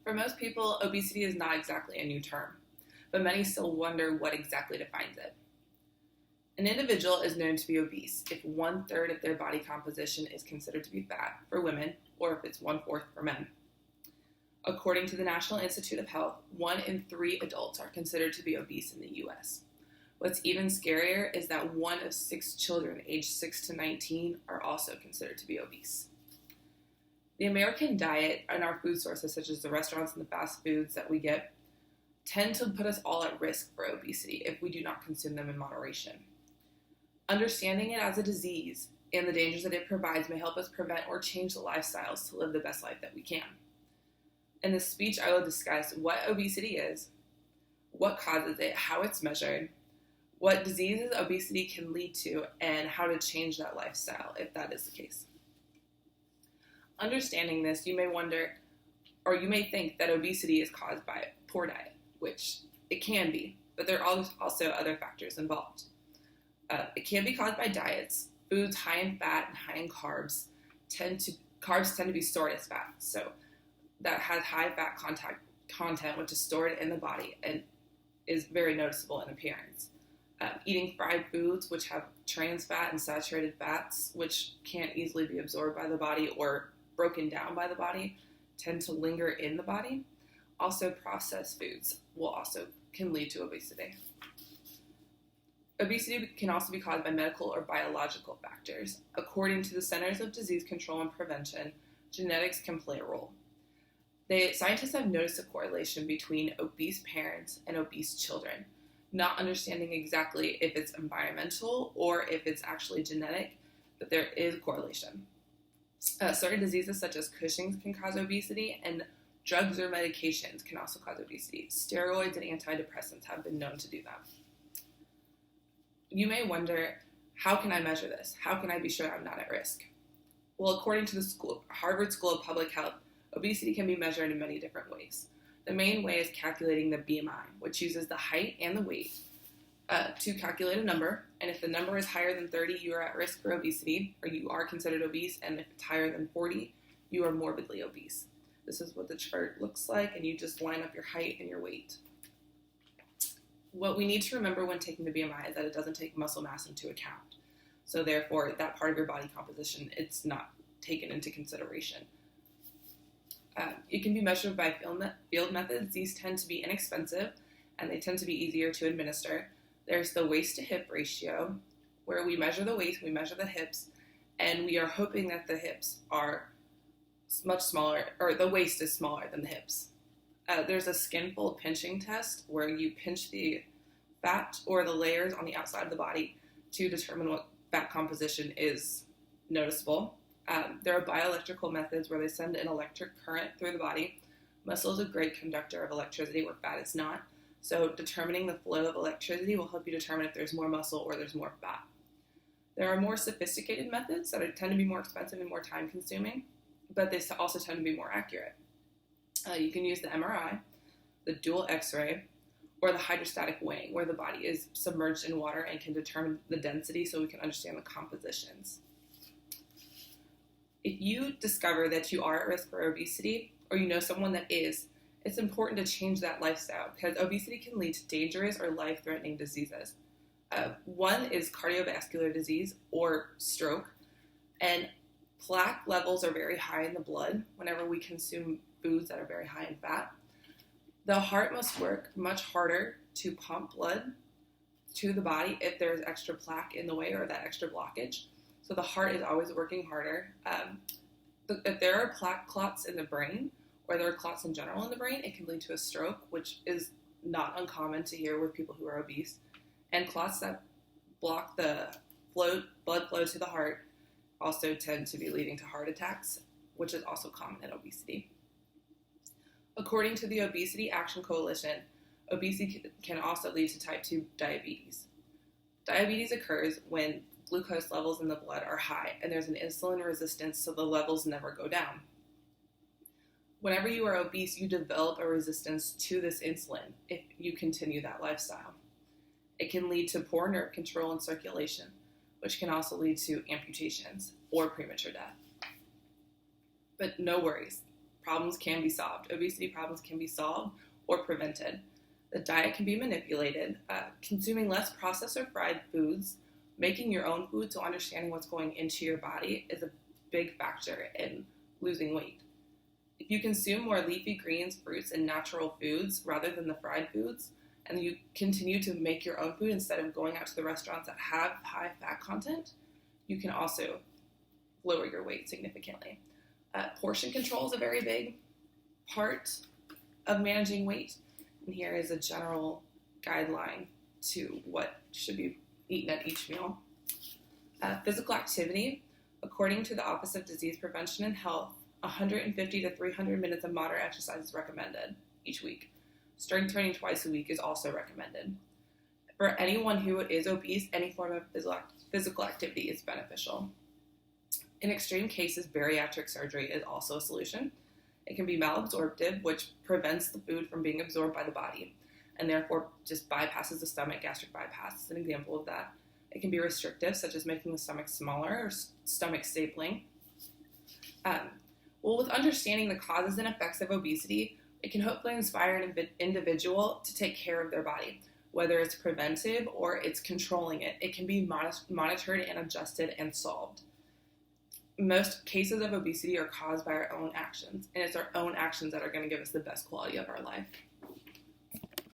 For most people, obesity is not exactly a new term, but many still wonder what exactly defines it. An individual is known to be obese if 1/3 of their body composition is considered to be fat for women, or if it's 1/4 for men. According to the National Institute of Health, 1 in 3 adults are considered to be obese in the U.S. What's even scarier is that 1 of 6 children aged 6 to 19 are also considered to be obese. The American diet and our food sources, such as the restaurants and the fast foods that we get, tend to put us all at risk for obesity if we do not consume them in moderation. Understanding it as a disease and the dangers that it provides may help us prevent or change the lifestyles to live the best life that we can. In this speech, I will discuss what obesity is, what causes it, how it's measured, what diseases obesity can lead to, and how to change that lifestyle if that is the case. Understanding this, you may wonder, or you may think that obesity is caused by poor diet, which it can be, but there are also other factors involved. It can be caused by diets. Foods high in fat and high in carbs tend to be stored as fat, so that has high fat content, which is stored in the body and is very noticeable in appearance. Eating fried foods, which have trans fat and saturated fats, which can't easily be absorbed by the body or broken down by the body, tend to linger in the body. Also, processed foods can lead to obesity. Obesity can also be caused by medical or biological factors. According to the Centers of Disease Control and Prevention, genetics can play a role. Scientists have noticed a correlation between obese parents and obese children, not understanding exactly if it's environmental or if it's actually genetic, but there is a correlation. Certain diseases such as Cushing's can cause obesity, and drugs or medications can also cause obesity. Steroids and antidepressants have been known to do that. You may wonder, how can I measure this? How can I be sure I'm not at risk? Well, according to the Harvard School of Public Health, obesity can be measured in many different ways. The main way is calculating the BMI, which uses the height and the weight to calculate a number. And if the number is higher than 30, you are at risk for obesity, or you are considered obese. And if it's higher than 40, you are morbidly obese. This is what the chart looks like, and you just line up your height and your weight. What we need to remember when taking the BMI is that it doesn't take muscle mass into account. So therefore, that part of your body composition, it's not taken into consideration. It can be measured by field methods. These tend to be inexpensive, and they tend to be easier to administer. There's the waist to hip ratio, where we measure the waist, we measure the hips, and we are hoping that the hips are much smaller, or the waist is smaller than the hips. There's a skin fold pinching test, where you pinch the fat or the layers on the outside of the body to determine what fat composition is noticeable. There are bioelectrical methods where they send an electric current through the body. Muscle is a great conductor of electricity where fat is not. So determining the flow of electricity will help you determine if there's more muscle or there's more fat. There are more sophisticated methods that tend to be more expensive and more time consuming, but they also tend to be more accurate. You can use the MRI, the dual X-ray, or the hydrostatic weighing, where the body is submerged in water and can determine the density so we can understand the compositions. If you discover that you are at risk for obesity, or you know someone that is, it's important to change that lifestyle, because obesity can lead to dangerous or life-threatening diseases. One is cardiovascular disease or stroke, and plaque levels are very high in the blood whenever we consume foods that are very high in fat. The heart must work much harder to pump blood to the body if there's extra plaque in the way or that extra blockage. So the heart is always working harder. If there are plaque clots in the brain, or there are clots in general in the brain, it can lead to a stroke, which is not uncommon to hear with people who are obese. And clots that block the blood flow to the heart also tend to be leading to heart attacks, which is also common in obesity. According to the Obesity Action Coalition, obesity can also lead to type 2 diabetes. Diabetes occurs when glucose levels in the blood are high and there's an insulin resistance, so the levels never go down. Whenever you are obese, you develop a resistance to this insulin if you continue that lifestyle. It can lead to poor nerve control and circulation, which can also lead to amputations or premature death. But no worries. problems can be solved. Obesity problems can be solved or prevented. The diet can be manipulated. Consuming less processed or fried foods, making your own food, so understanding what's going into your body is a big factor in losing weight. If you consume more leafy greens, fruits, and natural foods rather than the fried foods, and you continue to make your own food instead of going out to the restaurants that have high fat content, you can also lower your weight significantly. Portion control is a very big part of managing weight. And here is a general guideline to what should be eaten at each meal. Physical activity. According to the Office of Disease Prevention and Health, 150 to 300 minutes of moderate exercise is recommended each week. Strength training twice a week is also recommended. For anyone who is obese, any form of physical activity is beneficial. In extreme cases, bariatric surgery is also a solution. It can be malabsorptive, which prevents the food from being absorbed by the body, and therefore just bypasses the stomach. Gastric bypass is an example of that. It can be restrictive, such as making the stomach smaller or stomach stapling. With understanding the causes and effects of obesity, it can hopefully inspire an individual to take care of their body. Whether it's preventive or it's controlling it, it can be monitored and adjusted and solved. Most cases of obesity are caused by our own actions, and it's our own actions that are going to give us the best quality of our life.